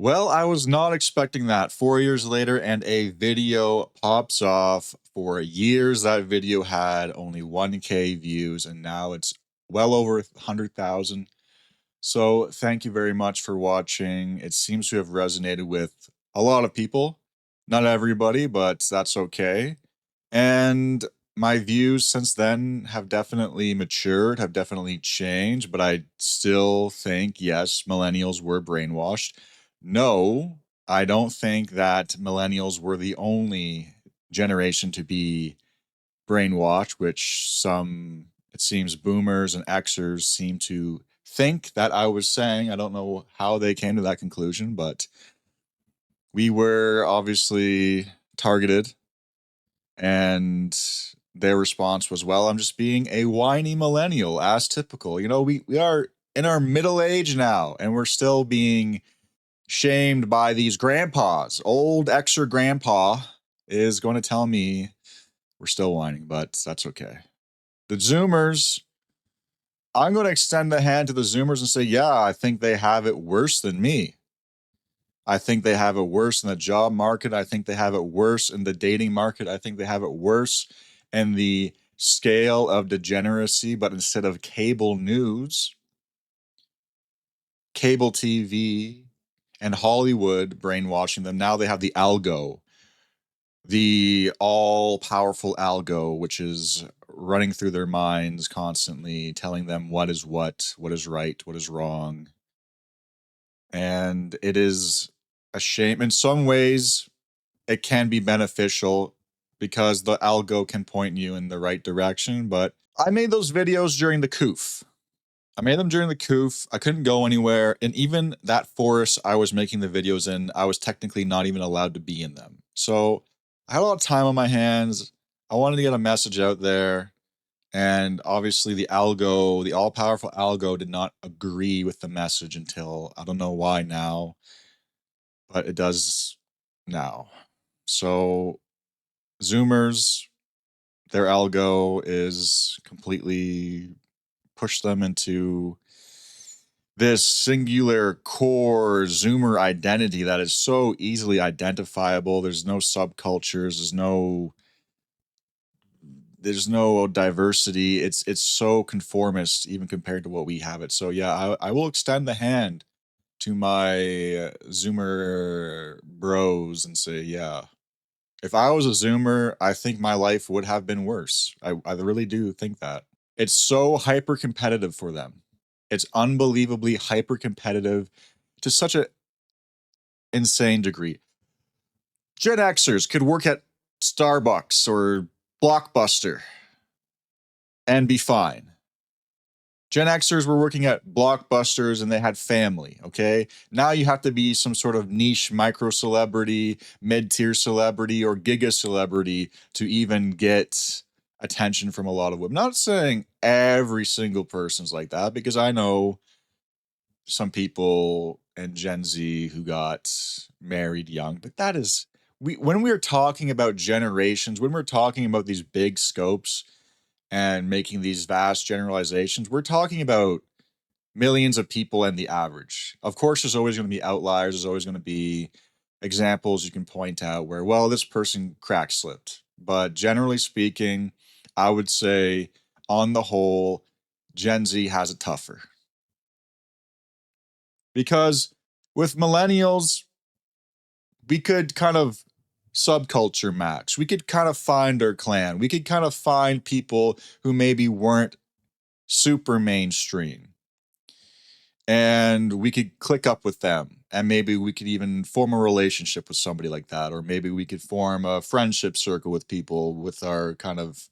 Well, I was not expecting that. 4 years later, and a video pops off. For years, that video had only 1K views, and now it's well over 100,000. So, thank you very much for watching. It seems to have resonated with a lot of people. Not everybody, but that's okay. And my views since then have definitely matured, have definitely changed, but I still think, yes, millennials were brainwashed. No, I don't think that millennials were the only generation to be brainwashed, which some, it seems, boomers and Xers seem to think that I was saying. I don't know how they came to that conclusion, but we were obviously targeted, and their response was, well, I'm just being a whiny millennial, as typical. We are in our middle age now, and we're still being shamed by these grandpas. Old Xer grandpa is going to tell me we're still whining, but that's okay. The Zoomers, I'm going to extend the hand to the Zoomers and say, yeah, I think they have it worse than me. I think they have it worse in the job market. I think they have it worse in the dating market. I think they have it worse in the scale of degeneracy. But instead of cable news, cable TV, and Hollywood brainwashing them, now they have the algo, the all powerful algo, which is running through their minds constantly, telling them what is right, what is wrong. And it is a shame. In some ways, it can be beneficial because the algo can point you in the right direction. But I made those videos during the coof. I made them during the coof. I couldn't go anywhere. And even that forest I was making the videos in, I was technically not even allowed to be in them. So I had a lot of time on my hands. I wanted to get a message out there. And obviously, the algo, the all powerful algo, did not agree with the message until I don't know why now, but it does now. So, Zoomers, their algo is completely pushed them into this singular core Zoomer identity that is so easily identifiable. There's no subcultures, there's no diversity. It's so conformist even compared to what we have it. So yeah, I will extend the hand to my Zoomer bros and say, yeah, if I was a Zoomer, I think my life would have been worse. I really do think that. It's so hyper competitive for them. It's unbelievably hyper competitive to such an insane degree. Gen Xers could work at Starbucks or Blockbuster and be fine. Gen Xers were working at Blockbusters and they had family, okay? Now you have to be some sort of niche micro celebrity, mid tier celebrity, or giga celebrity to even get attention from a lot of women. Not saying every single person's like that, because I know some people in Gen Z who got married young, but that is, when we are talking about generations, when we're talking about these big scopes and making these vast generalizations, we're talking about millions of people and the average. Of course, there's always going to be outliers. There's always going to be examples you can point out where, well, this person crack slipped. But generally speaking, I would say on the whole, Gen Z has it tougher. Because with millennials, we could kind of subculture match. We could kind of find our clan. We could kind of find people who maybe weren't super mainstream, and we could click up with them, and maybe we could even form a relationship with somebody like that, or maybe we could form a friendship circle with people with our kind of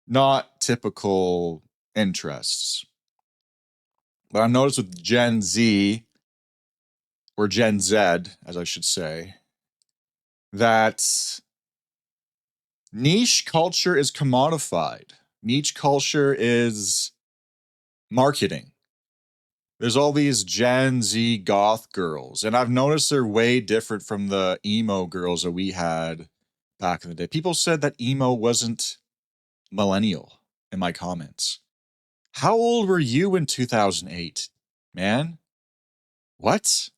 not typical interests. But I've noticed with Gen Z, or Gen Z, as I should say, that niche culture is commodified. Niche culture is marketing. There's all these Gen Z goth girls, and I've noticed they're way different from the emo girls that we had back in the day. People said that emo wasn't millennial in my comments. How old were you in 2008, man? What?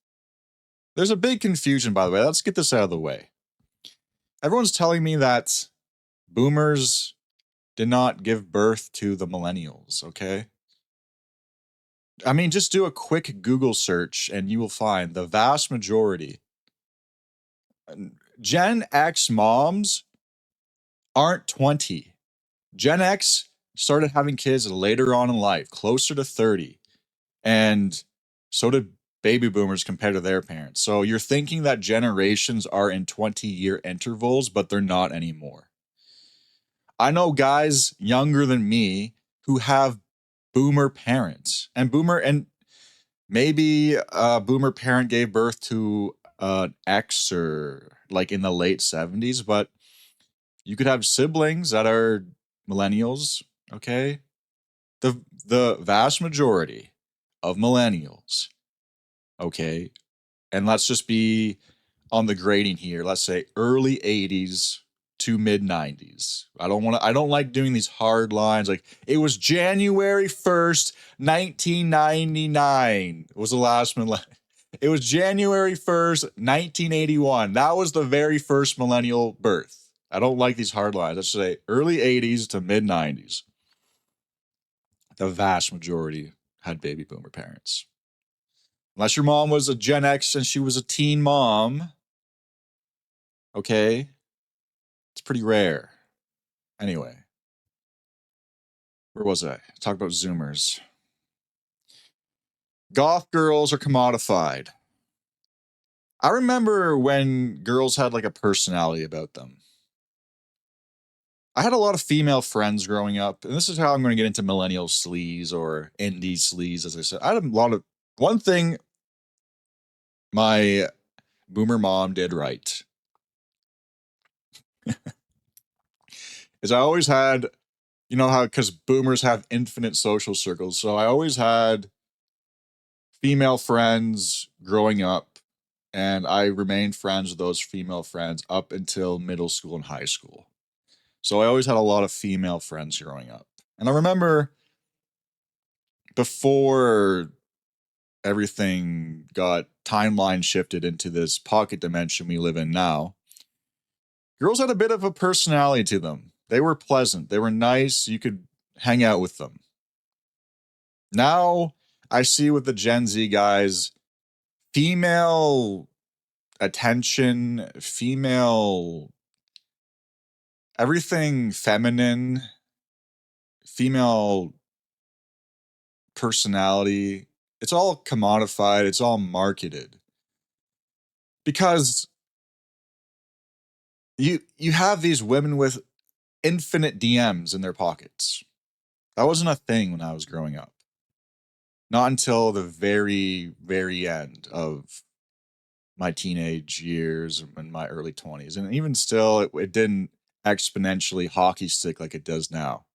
There's a big confusion, by the way. Let's get this out of the way. Everyone's telling me that boomers did not give birth to the millennials, okay? I mean, just do a quick Google search and you will find the vast majority. Gen X moms aren't 20. Gen X started having kids later on in life, closer to 30. And so did baby boomers compared to their parents. So you're thinking that generations are in 20-year intervals, but they're not anymore. I know guys younger than me who have boomer parents, and maybe a boomer parent gave birth to an X or like in the late 70s, but you could have siblings that are millennials, okay? The vast majority of millennials, okay, and let's just be on the grading here. Let's say early 80s to mid 90s. I don't like doing these hard lines. Like it was January 1st, 1999 was the last millennial. It was January 1st, 1981. That was the very first millennial birth. I don't like these hard lines. Let's say early 80s to mid 90s. The vast majority had baby boomer parents. Unless your mom was a Gen X and she was a teen mom, okay, it's pretty rare. Anyway, where was I? Talk about Zoomers. Goth girls are commodified. I remember when girls had like a personality about them. I had a lot of female friends growing up, and this is how I'm going to get into millennial sleaze or indie sleaze, as I said. I had a lot of one thing my boomer mom did right is I always had, you know how, because boomers have infinite social circles. So I always had female friends growing up, and I remained friends with those female friends up until middle school and high school. So I always had a lot of female friends growing up. And I remember before everything got timeline shifted into this pocket dimension we live in now, girls had a bit of a personality to them. They were pleasant, they were nice, you could hang out with them. Now I see with the Gen Z guys, female attention, female, everything feminine, female personality, it's all commodified, it's all marketed. Because you have these women with infinite DMs in their pockets. That wasn't a thing when I was growing up. Not until the very, very end of my teenage years and my early 20s. And even still, it didn't exponentially hockey stick like it does now.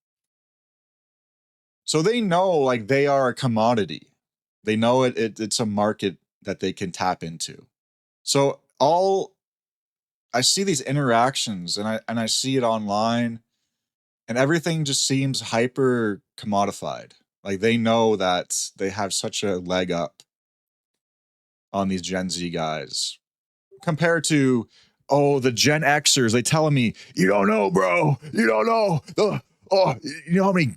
So they know like they are a commodity. They know it's a market that they can tap into. So all I see these interactions and I see it online and everything just seems hyper commodified. Like they know that they have such a leg up on these Gen Z guys compared to, oh, the Gen Xers. They telling me, you don't know, bro. You don't know you know how many,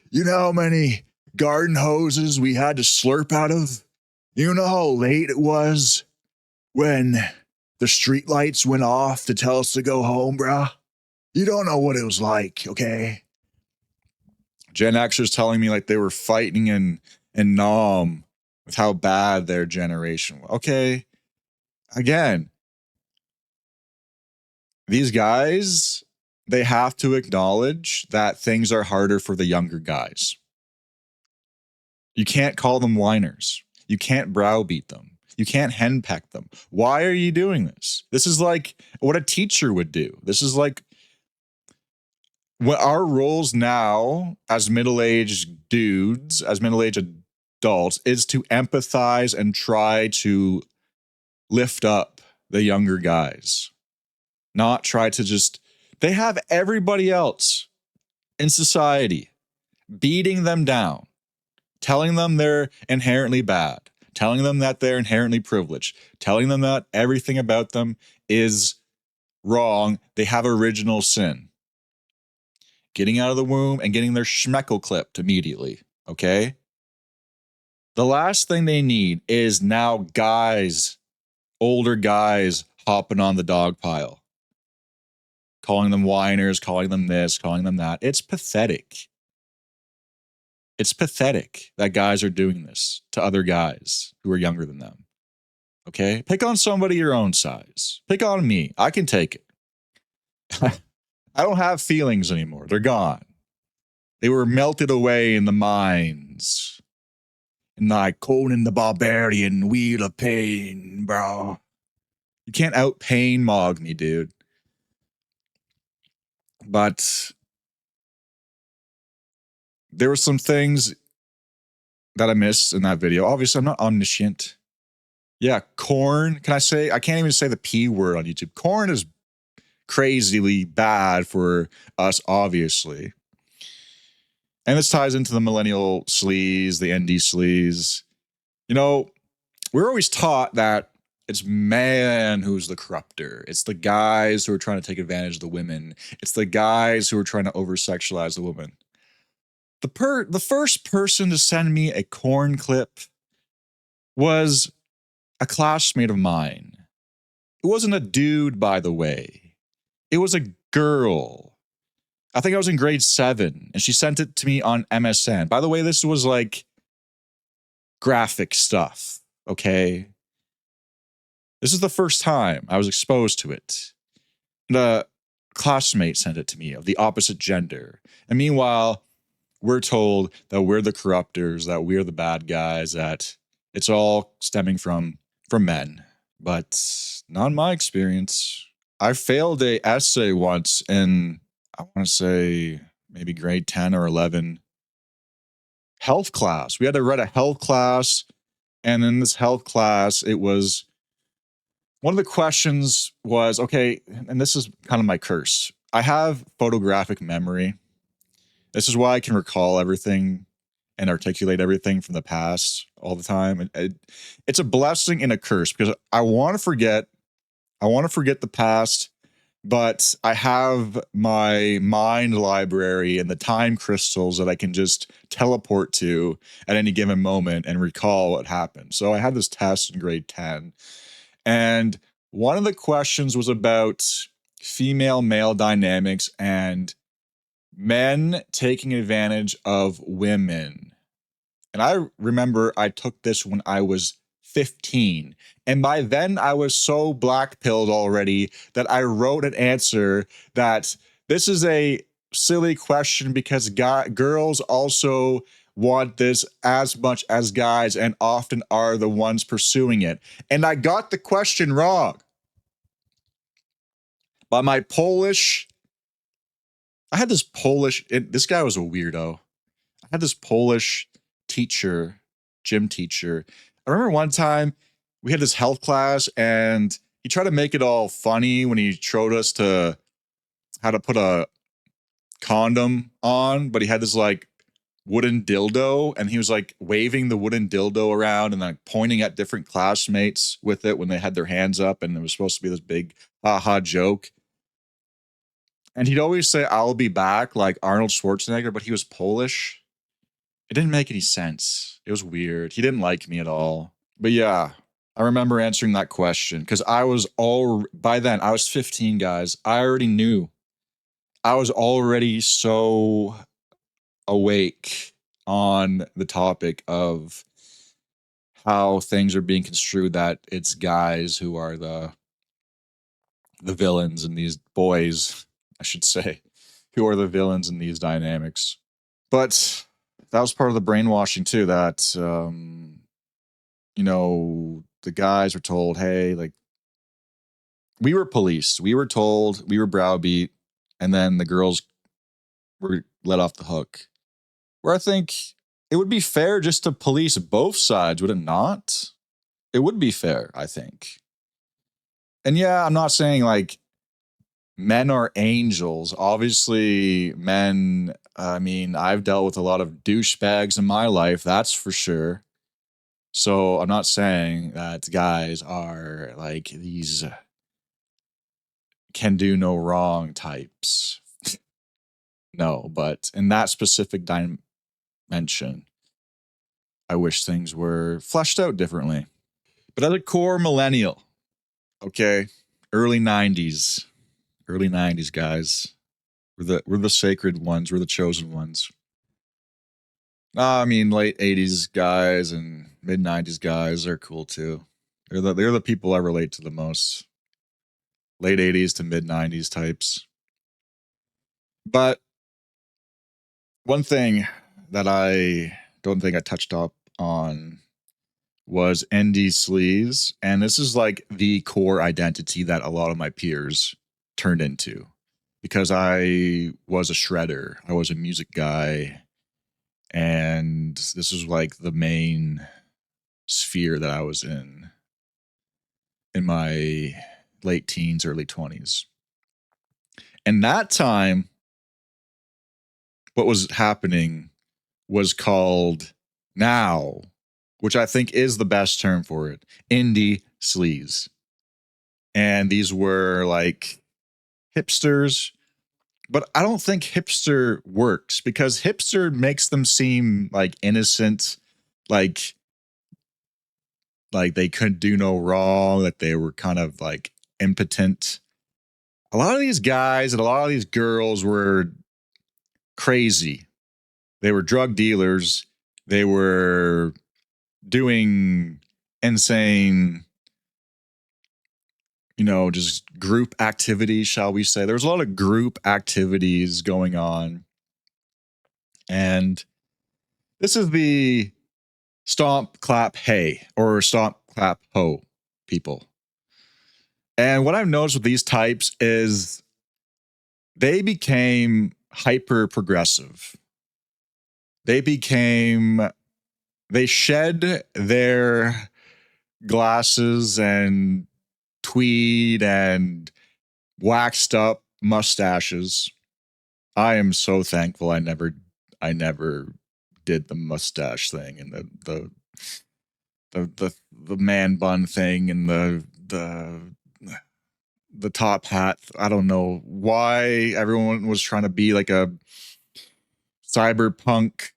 you know how many garden hoses we had to slurp out of. You know how late it was when the street lights went off to tell us to go home, bro. You don't know what it was like, okay? Gen Xers telling me like they were fighting in Nam with how bad their generation was. Okay, again, these guys, they have to acknowledge that things are harder for the younger guys. You can't call them whiners. You can't browbeat them. You can't henpeck them. Why are you doing this? This is like what a teacher would do. This is like what our roles now as middle-aged dudes, as middle-aged adults, is to empathize and try to lift up the younger guys, not try to just, they have everybody else in society beating them down, telling them they're inherently bad, telling them that they're inherently privileged, telling them that everything about them is wrong. They have original sin. Getting out of the womb and getting their schmeckle clipped immediately. Okay? The last thing they need is now guys, older guys, hopping on the dog pile, calling them whiners, calling them this, calling them that. It's pathetic. It's pathetic that guys are doing this to other guys who are younger than them. Okay? Pick on somebody your own size. Pick on me. I can take it. I don't have feelings anymore. They're gone. They were melted away in the mines. In like Conan the Barbarian, Wheel of Pain, bro. You can't out pain mog me, dude. But there were some things that I missed in that video. Obviously, I'm not omniscient. Yeah, corn. Can I say? I can't even say the P word on YouTube. Corn is crazily bad for us, obviously. And this ties into the millennial sleaze, the ND sleaze. You know, we're always taught that it's man who's the corrupter. It's the guys who are trying to take advantage of the women. It's the guys who are trying to over-sexualize the woman. The first person to send me a corn clip was a classmate of mine. It wasn't a dude, by the way. It was a girl. I think I was in grade 7, and she sent it to me on MSN. By the way, this was like graphic stuff, okay? This is the first time I was exposed to it. The classmate sent it to me of the opposite gender. And meanwhile, we're told that we're the corruptors, that we're the bad guys, that it's all stemming from men. But not in my experience. I failed a essay once in, I want to say, maybe grade 10 or 11 health class. We had to write a health class. And in this health class, it was, one of the questions was, okay, and this is kind of my curse. I have photographic memory. This is why I can recall everything and articulate everything from the past all the time. It's a blessing and a curse because I want to forget the past, but I have my mind library and the time crystals that I can just teleport to at any given moment and recall what happened. So I had this test in grade 10, and one of the questions was about female-male dynamics and men taking advantage of women. And I remember I took this when I was 15. And by then I was so black-pilled already that I wrote an answer that this is a silly question because girls also want this as much as guys and often are the ones pursuing it. And I got the question wrong. By my Polish, I had this Polish, this guy was a weirdo. I had this Polish teacher, gym teacher. I remember one time we had this health class and he tried to make it all funny when he showed us to how to put a condom on, but he had this like wooden dildo and he was like waving the wooden dildo around and like pointing at different classmates with it when they had their hands up, and it was supposed to be this big haha joke. And he'd always say, "I'll be back," like Arnold Schwarzenegger, but he was Polish. It didn't make any sense. It was weird. He didn't like me at all. But yeah, I remember answering that question because by then, I was 15, guys. I already knew. I was already so awake on the topic of how things are being construed that it's guys who are the villains in these boys, I should say, who are the villains in these dynamics. But that was part of the brainwashing too, that, the guys were told, hey, like, we were policed. We were told, we were browbeat, and then the girls were let off the hook. Where I think it would be fair just to police both sides, would it not? It would be fair, I think. And yeah, I'm not saying like men are angels. Obviously, men, I mean, I've dealt with a lot of douchebags in my life, that's for sure. So I'm not saying that guys are like these can do no wrong types. No, but in that specific dimension, I wish things were fleshed out differently. But as a core millennial, okay, early 90s, early 90s guys, we're the sacred ones, we're the chosen ones. I mean, late 80s guys and mid 90s guys are cool too. They're the people I relate to the most. Late 80s to mid 90s types. But one thing that I don't think I touched up on was ND sleaze, and this is like the core identity that a lot of my peers turned into because I was a shredder, I was a music guy, and this was like the main sphere that I was in my late teens, early 20s. And that time, what was happening was called now, which I think is the best term for it, indie sleaze. And these were like hipsters, but I don't think hipster works because hipster makes them seem like innocent, like they couldn't do no wrong, that they were kind of like impotent. A lot of these guys and a lot of these girls were crazy. They were drug dealers. They were doing insane, just group activities, shall we say. There was a lot of group activities going on. And this is the stomp, clap, hey, or stomp, clap, ho people. And what I've noticed with these types is they became hyper progressive. They shed their glasses and tweed and waxed up mustaches. I am so thankful I never did the mustache thing and the man bun thing and the top hat. I don't know why everyone was trying to be like a cyberpunk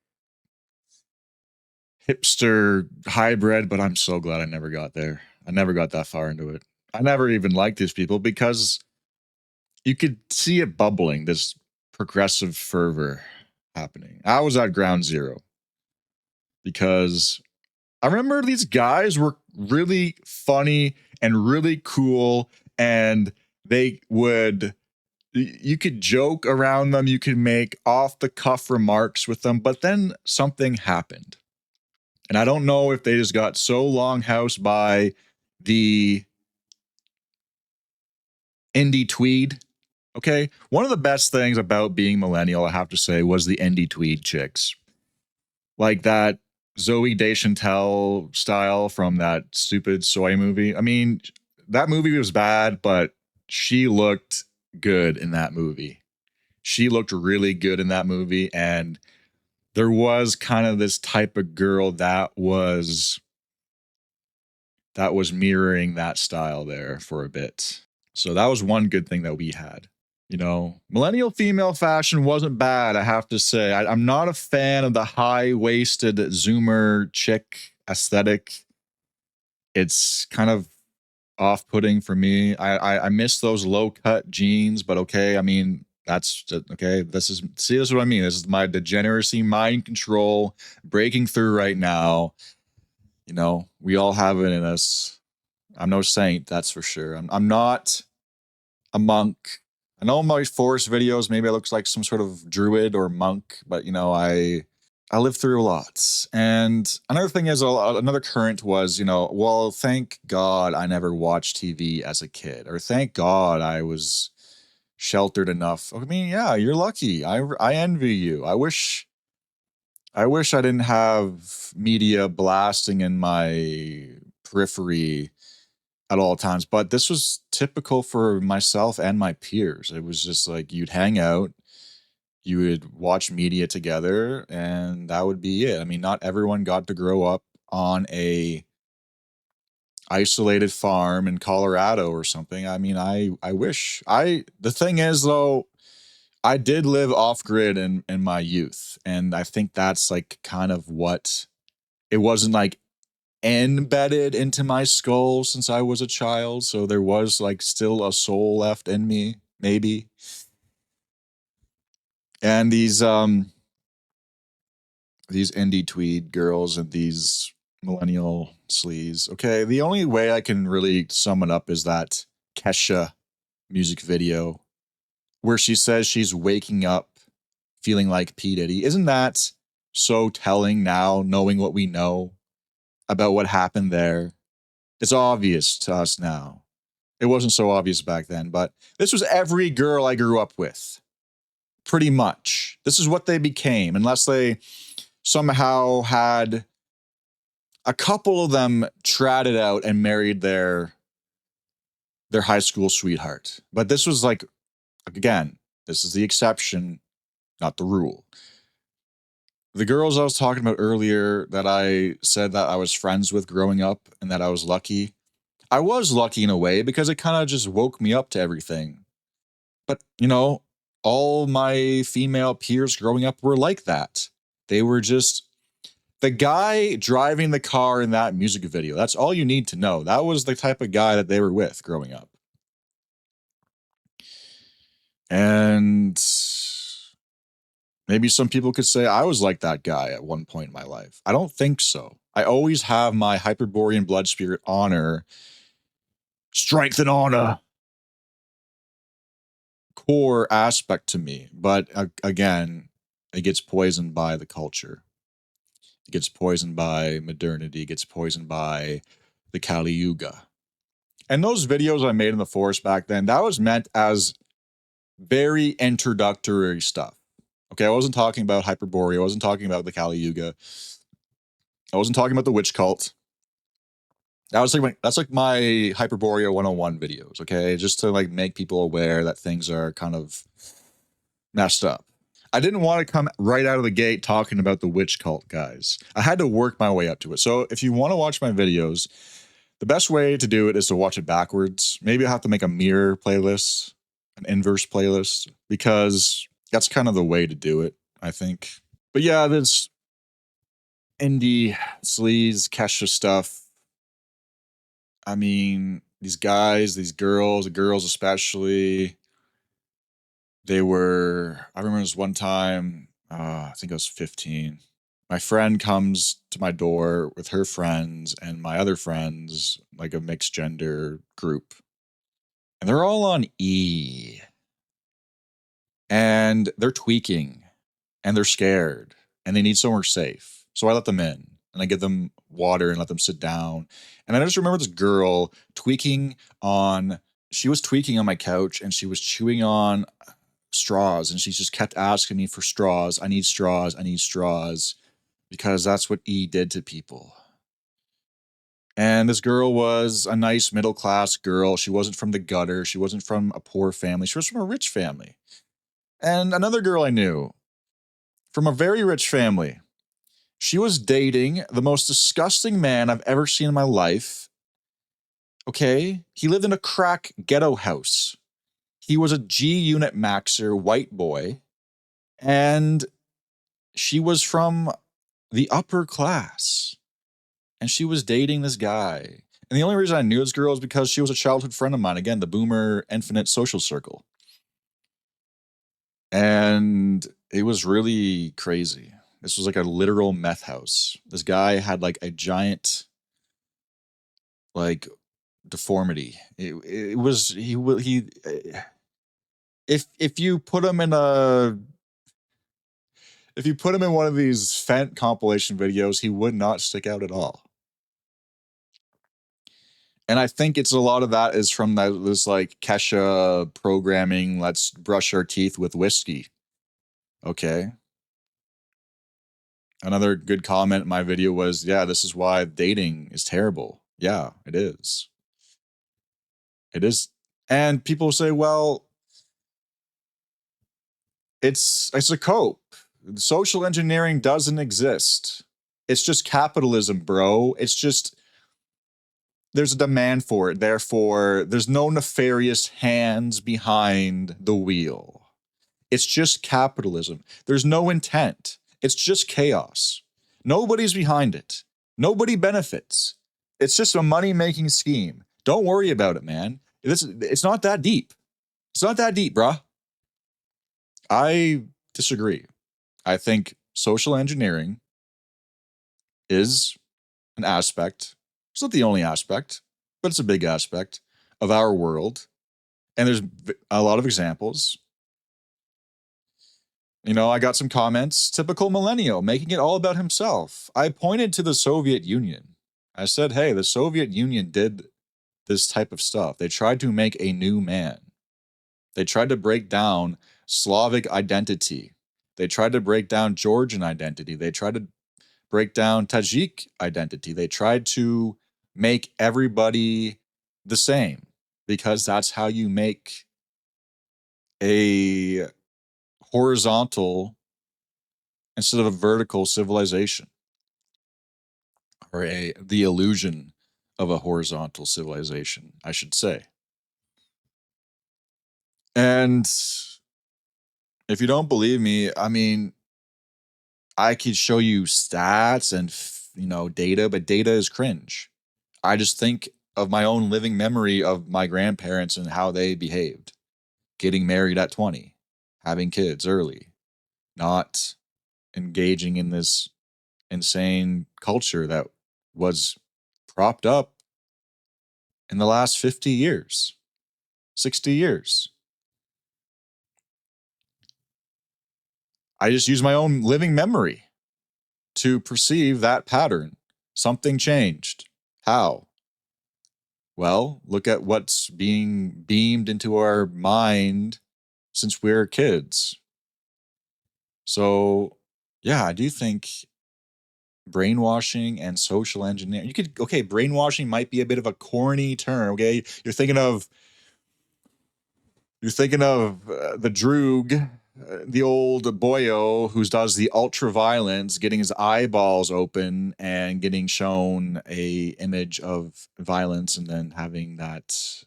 hipster hybrid, but I'm so glad I never got there. I never got that far into it. I never even liked these people because you could see it bubbling, this progressive fervor happening. I was at ground zero because I remember these guys were really funny and really cool, and they would you could joke around them, you could make off the cuff remarks with them, but then something happened. And I don't know if they just got so longhouse by the indie tweed. Okay. One of the best things about being millennial, I have to say, was the indie tweed chicks. Like that Zoe Deschantel style from that stupid soy movie. I mean, that movie was bad, but she looked good in that movie. She looked really good in that movie. And there was kind of this type of girl that was mirroring that style there for a bit. So that was one good thing that we had. Millennial female fashion wasn't bad, I have to say. I'm not a fan of the high-waisted Zoomer chick aesthetic. It's kind of off-putting for me. I miss those low-cut jeans, but okay. I mean, that's just, okay. This is what I mean. This is my degeneracy, mind control breaking through right now. We all have it in us. I'm no saint, that's for sure. I'm not a monk. I know my forest videos, maybe I look like some sort of druid or monk, but I lived through a lot. And another thing is, another current was, well, thank God I never watched TV as a kid, or thank God I was sheltered enough. I mean, yeah, you're lucky. I envy you. I wish I didn't have media blasting in my periphery at all times, but this was typical for myself and my peers. It was just like you'd hang out, you would watch media together, and that would be it. I mean, not everyone got to grow up on a isolated farm in Colorado or something. I mean, I wish the thing is though, I did live off grid in my youth, and I think that's like kind of what it wasn't like embedded into my skull since I was a child, so there was like still a soul left in me, maybe. And these indie tweed girls and these millennial sleaze. Okay, the only way I can really sum it up is that Kesha music video where she says she's waking up feeling like P. Diddy. Isn't that so telling now, knowing what we know about what happened there? It's obvious to us now. It wasn't so obvious back then, but this was every girl I grew up with. Pretty much. This is what they became, unless they somehow had a couple of them tratted out and married their high school sweetheart. But this was like, again, this is the exception, not the rule. The girls I was talking about earlier that I said that I was friends with growing up and that I was lucky. I was lucky in a way because it kind of just woke me up to everything. But, you know, all my female peers growing up were like that. They were just the guy driving the car in that music video. That's all you need to know. That was the type of guy that they were with growing up. And maybe some people could say I was like that guy at one point in my life. I don't think so. I always have my Hyperborean blood spirit honor, strength and honor core aspect to me. But again, it gets poisoned by the culture. It gets poisoned by modernity. It gets poisoned by the Kali Yuga. And those videos I made in the forest back then, that was meant as very introductory stuff. Okay, I wasn't talking about Hyperborea. I wasn't talking about the Kali Yuga. I wasn't talking about the witch cult. That's like my Hyperborea 101 videos, okay? Just to like make people aware that things are kind of messed up. I didn't want to come right out of the gate talking about the witch cult, guys. I had to work my way up to it. So if you want to watch my videos, the best way to do it is to watch it backwards. Maybe I'll have to make a mirror playlist, an inverse playlist, because that's kind of the way to do it, I think. But yeah, this indie sleaze Kesha stuff. I mean, these guys, these girls, the girls especially, I remember this one time, I think I was 15. My friend comes to my door with her friends and my other friends, like a mixed gender group. And they're all on E. And they're tweaking and they're scared and they need somewhere safe. So I let them in and I give them water and let them sit down. And I just remember this girl she was tweaking on my couch and she was chewing on straws and she just kept asking me for straws. I need straws. I need straws because that's what E did to people. And this girl was a nice middle class girl. She wasn't from the gutter. She wasn't from a poor family. She was from a rich family. And another girl I knew from a very rich family. She was dating the most disgusting man I've ever seen in my life. Okay? He lived in a crack ghetto house. He was a G unit maxer white boy. And she was from the upper class. And she was dating this guy. And the only reason I knew this girl is because she was a childhood friend of mine. Again, the Boomer Infinite Social Circle. And it was really crazy. This was like a literal meth house. This guy had like a giant, like, deformity. It was he. If you put him in a if you put him in one of these Fent compilation videos, he would not stick out at all. And I think it's a lot of that is from this like Kesha programming. Let's brush our teeth with whiskey. Okay. Another good comment in my video was, yeah, this is why dating is terrible. Yeah, it is. It is. And people say, well, it's a cope. Social engineering doesn't exist. It's just capitalism, bro. It's just there's a demand for it. Therefore, there's no nefarious hands behind the wheel. It's just capitalism. There's no intent. It's just chaos. Nobody's behind it. Nobody benefits. It's just a money-making scheme. Don't worry about it, man. It's not that deep. It's not that deep, bruh. I disagree. I think social engineering is an aspect. It's not the only aspect, but it's a big aspect of our world. And there's a lot of examples. You know, I got some comments, typical millennial, making it all about himself. I pointed to the Soviet Union. I said, hey, the Soviet Union did this type of stuff. They tried to make a new man. They tried to break down Slavic identity. They tried to break down Georgian identity. They tried to break down Tajik identity. They tried to make everybody the same because that's how you make a horizontal instead of a vertical civilization, or the illusion of a horizontal civilization, I should say. And if you don't believe me, I mean, I could show you stats and data, but data is cringe. I just think of my own living memory of my grandparents and how they behaved, getting married at 20, having kids early, not engaging in this insane culture that was propped up in the last 50 years, 60 years. I just use my own living memory to perceive that pattern. Something changed. How? Well, look at what's being beamed into our mind since we're kids. So, yeah, I do think brainwashing and social engineering. Okay, brainwashing might be a bit of a corny term, okay? You're thinking of the Droog, the old boyo who does the ultra violence, getting his eyeballs open and getting shown a image of violence and then having that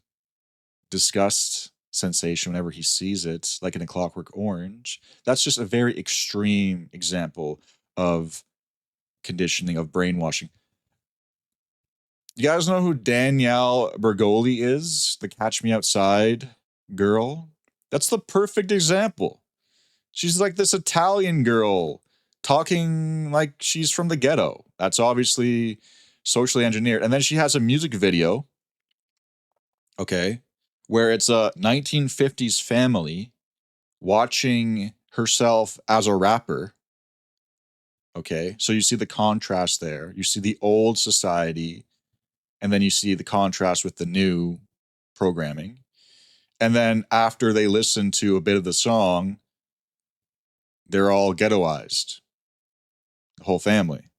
disgust sensation whenever he sees it, like in A Clockwork Orange. That's just a very extreme example of conditioning, of brainwashing. You guys know who Danielle Bergoli is? The Catch Me Outside girl? That's the perfect example. She's like this Italian girl talking like she's from the ghetto. That's obviously socially engineered. And then she has a music video, okay, where it's a 1950s family watching herself as a rapper. Okay, so you see the contrast there. You see the old society, and then you see the contrast with the new programming. And then after they listen to a bit of the song, they're all ghettoized, the whole family.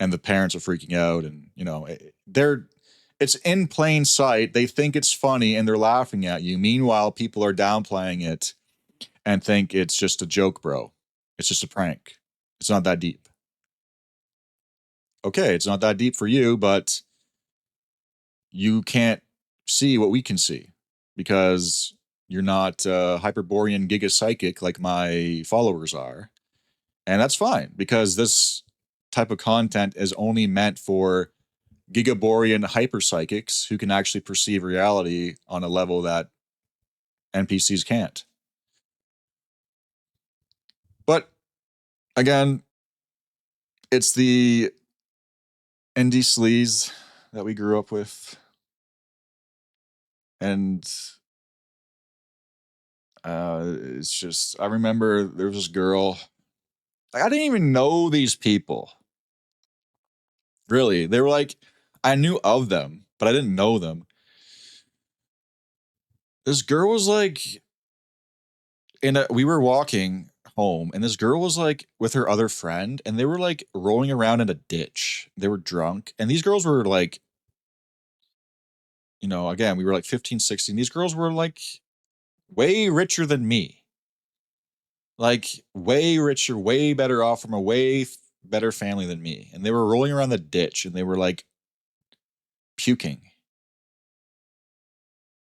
And the parents are freaking out, and it's in plain sight. They think it's funny and they're laughing at you. Meanwhile, people are downplaying it and think it's just a joke, bro. It's just a prank. It's not that deep. Okay, it's not that deep for you, but you can't see what we can see because you're not Hyperborean gigapsychic like my followers are. And that's fine because this type of content is only meant for Gigaborean hyperpsychics who can actually perceive reality on a level that NPCs can't. But again, it's the indie sleaze that we grew up with. And it's just, I remember there was this girl. I didn't even know these people. Really. They were like, I knew of them, but I didn't know them. This girl was like, we were walking home, and this girl was like with her other friend, and they were like rolling around in a ditch. They were drunk, and these girls were like, again, we were like 15, 16. These girls were like way richer than me. Like way richer, way better off from a way better family than me, and they were rolling around the ditch and they were like puking.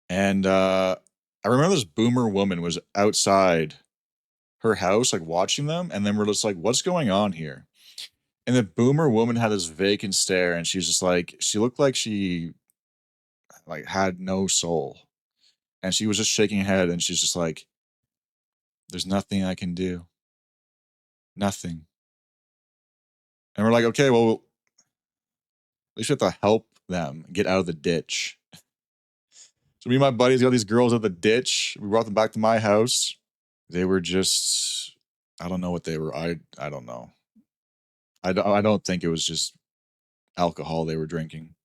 And I remember this boomer woman was outside her house, like watching them, and then we're just like, "What's going on here?" And the boomer woman had this vacant stare, and she's just like, she looked like she like had no soul, and she was just shaking her head, and she's just like, "There's nothing I can do, nothing." And we're like, "Okay, well, at least we have to help them get out of the ditch." So me and my buddies got these girls out of the ditch. We brought them back to my house. They were just, I don't know what they were. I don't know. I don't think it was just alcohol they were drinking.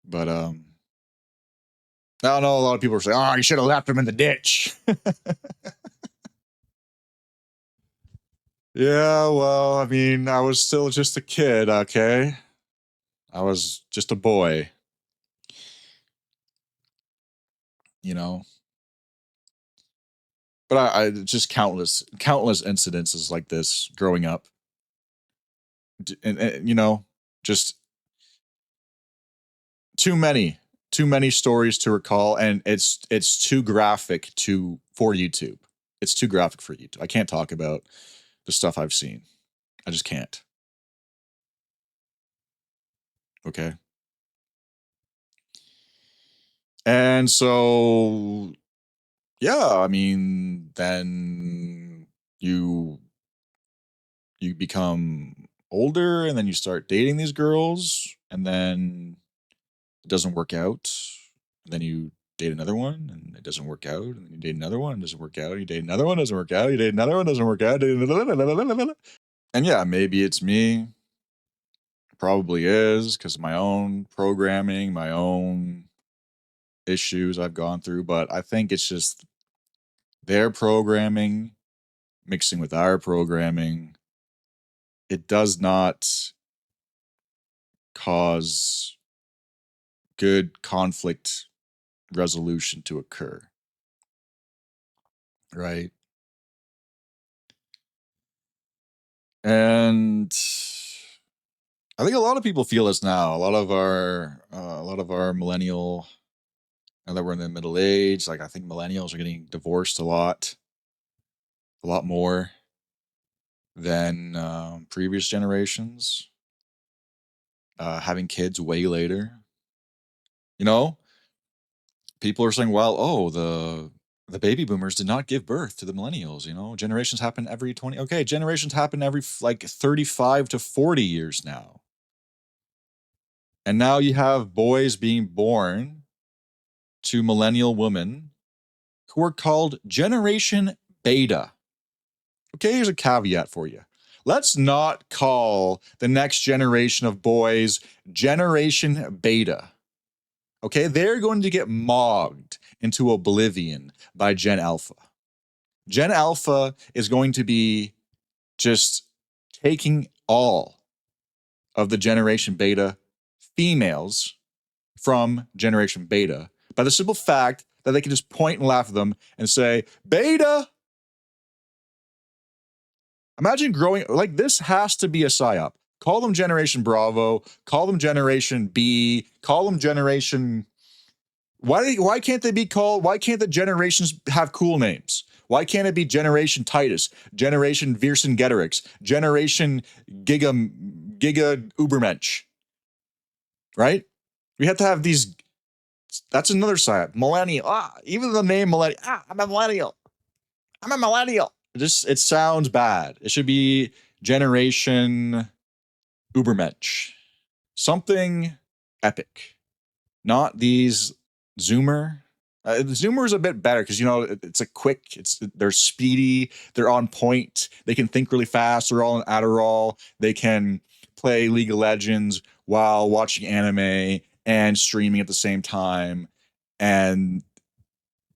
But I don't know. A lot of people are saying, "Oh, you should have left them in the ditch." Yeah, well, I mean, I was still just a kid, okay? I was just a boy, you know. But I just countless incidences like this growing up, and you know, just too many, too many stories to recall, and it's too graphic to for YouTube. It's too graphic for YouTube. I can't talk about the stuff I've seen. I just can't. Okay. And so, yeah, I mean, then you you become older and then you start dating these girls and then it doesn't work out. And then you date another one and it doesn't work out. And then you date another one, it doesn't work out. You date another one, doesn't work out. You date another one, doesn't work out. And yeah, maybe it's me. Probably is because my own programming, my own issues I've gone through. But I think it's just their programming mixing with our programming. It does not cause good conflict resolution to occur, right? And I think a lot of people feel this now. A lot of our millennial, now that we're in the middle age, like I think millennials are getting divorced a lot more than previous generations. Having kids way later, you know, people are saying, "Well, oh, the baby boomers did not give birth to the millennials." You know, generations happen every 20. Okay, generations happen every like 35 to 40 years now. And now you have boys being born to millennial women who are called Generation Beta. Okay, here's a caveat for you. Let's not call the next generation of boys Generation Beta. Okay, they're going to get mogged into oblivion by Gen Alpha. Gen Alpha is going to be just taking all of the Generation Beta females from Generation Beta by the simple fact that they can just point and laugh at them and say, Beta. Imagine growing like this has to be a psyop. Call them Generation Bravo, call them Generation B, call them Generation. Why can't they be called? Why can't the generations have cool names? Why can't it be Generation Titus, Generation Vercingetorix, Generation Giga Ubermensch? Right? We have to have these. That's another side. Millennial. Even the name millennial. I'm a millennial. I'm a millennial. It sounds bad. It should be Generation Ubermensch. Something epic. Not these Zoomer. The Zoomer is a bit better because you know it's a quick. They're speedy. They're on point. They can think really fast. They're all in Adderall. They can play League of Legends while watching anime and streaming at the same time, and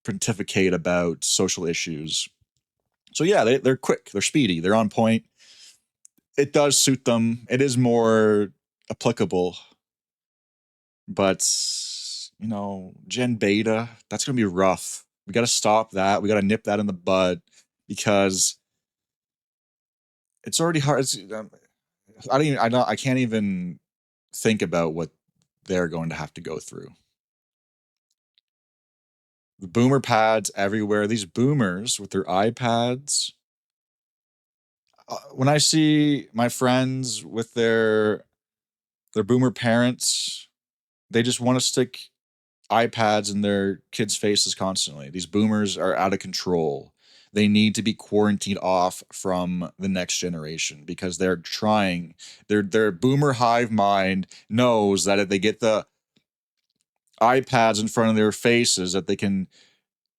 pontificate about social issues. So yeah, they're quick. They're speedy. They're on point. It does suit them. It is more applicable, but you know, Gen Beta, that's gonna be rough. We got to stop that. We got to nip that in the bud because It's already hard. I don't even, I don't, I can't even think about what they're going to have to go through. The boomer pads everywhere. These boomers with their iPads. When I see my friends with their boomer parents, they just want to stick iPads in their kids' faces constantly. These boomers are out of control. They need to be quarantined off from the next generation because they're trying. Their boomer hive mind knows that if they get the iPads in front of their faces, that they can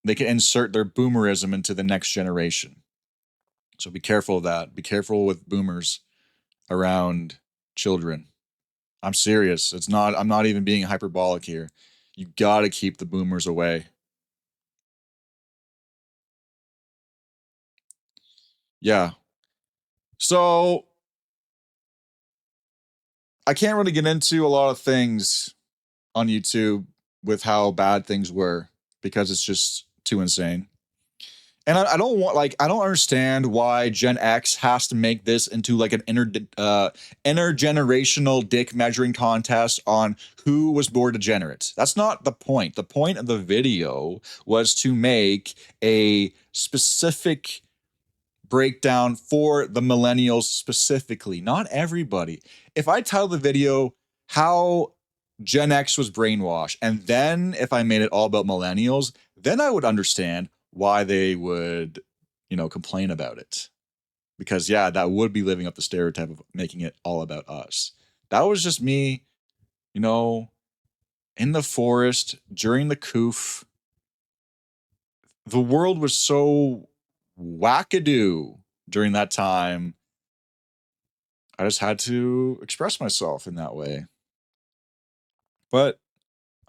insert their boomerism into the next generation. So be careful of that. Be careful with boomers around children. I'm serious. I'm not even being hyperbolic here. You got to keep the boomers away. Yeah. So I can't really get into a lot of things on YouTube with how bad things were because it's just too insane. And I don't want like I don't understand why Gen X has to make this into like an intergenerational dick measuring contest on who was more degenerate. That's not the point. The point of the video was to make a specific breakdown for the millennials specifically, not everybody. If I title the video how Gen X was brainwashed, and then if I made it all about millennials, then I would understand why they would, complain about it. Because yeah, that would be living up the stereotype of making it all about us. That was just me, you know, in the forest during the coof. The world was so wackadoo during that time. I just had to express myself in that way. But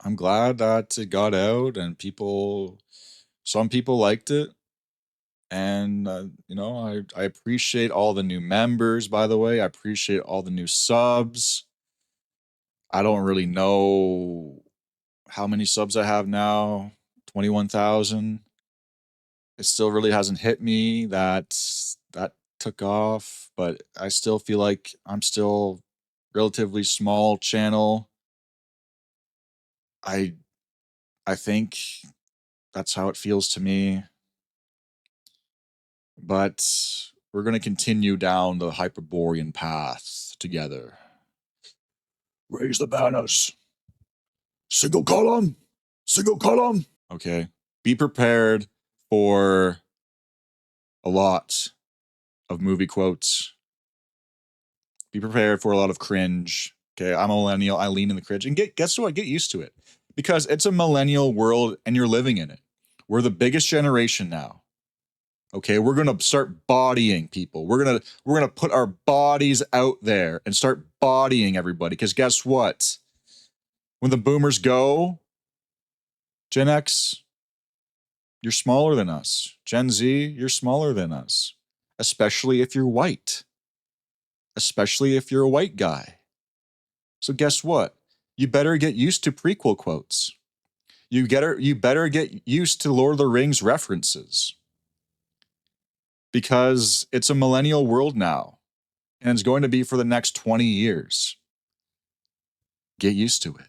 I'm glad that it got out and some people liked it. And, I appreciate all the new members, by the way. I appreciate all the new subs. I don't really know how many subs I have now 21,000. It still really hasn't hit me that took off, but I still feel like I'm still relatively small channel. I I think that's how it feels to me. But we're going to continue down the Hyperborean path together. Raise the banners. Single column. Single column. Okay. Be prepared for a lot of movie quotes. Be prepared for a lot of cringe. Okay. I'm a millennial. I lean in the cringe. And guess what? Get used to it. Because it's a millennial world and you're living in it. We're the biggest generation now. Okay, we're gonna start bodying people. We're gonna put our bodies out there and start bodying everybody. Because guess what? When the boomers go, Gen X, you're smaller than us. Gen Z, you're smaller than us. Especially if you're white. Especially if you're a white guy. So guess what? You better get used to prequel quotes. You better get used to Lord of the Rings references. Because it's a millennial world now. And it's going to be for the next 20 years. Get used to it.